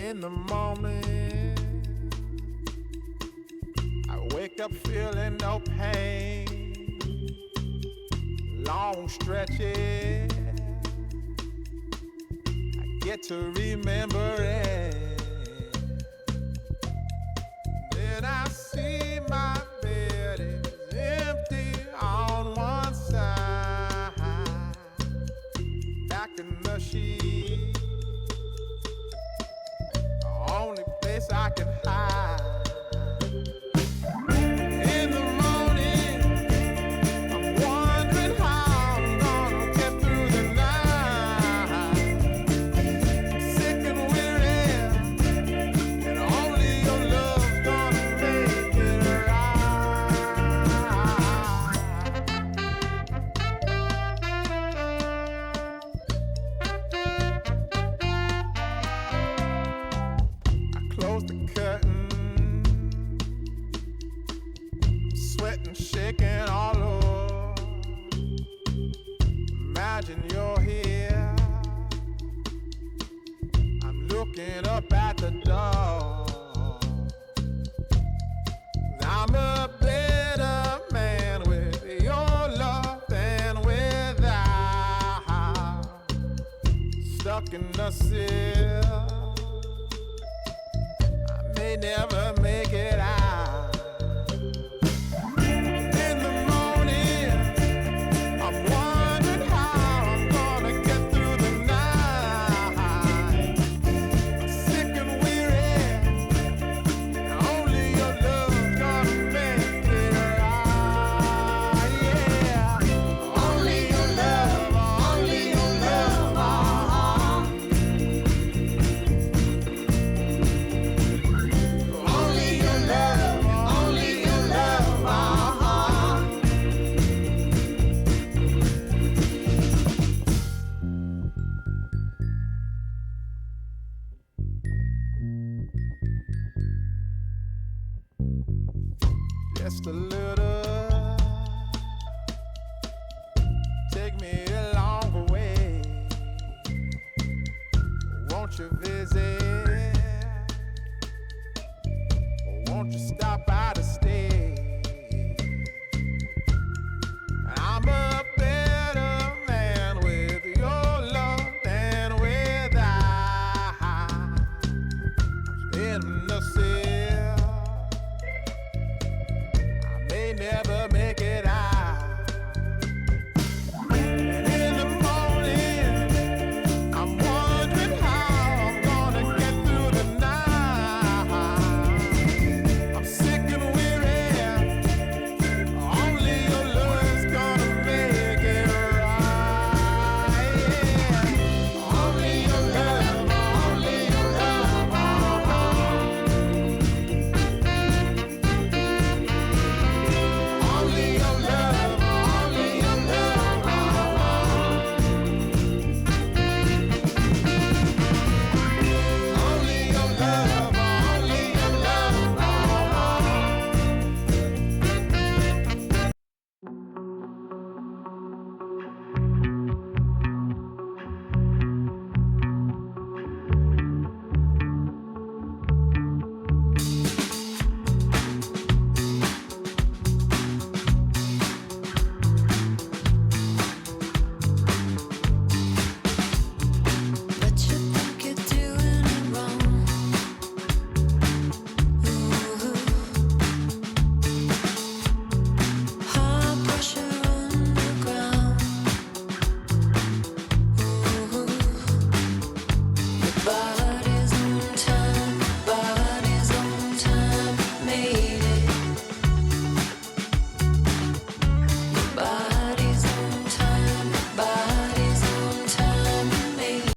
In the morning, I wake up feeling no pain. Long stretches, I get to remember it. Then I see my bed is empty on one side. Back in the sheet, the only place I can hide. In the morning, I'm wondering how I'm gonna get through the night. Sick and weary, and only your love's gonna make it I close the curtain, sweating, shaking all over. Imagine you're here. I'm looking up at the door. I'm a better man with your love than without. Stuck in the cell, I may never make it out. In the morning, I'm wondering how I'm gonna get through the night. Sick and weary, and only your love's gonna make it right. Yeah, only your love, only your love. Only your love, only your love. Just a little, take me along the way. Won't you visit? Won't you stop by?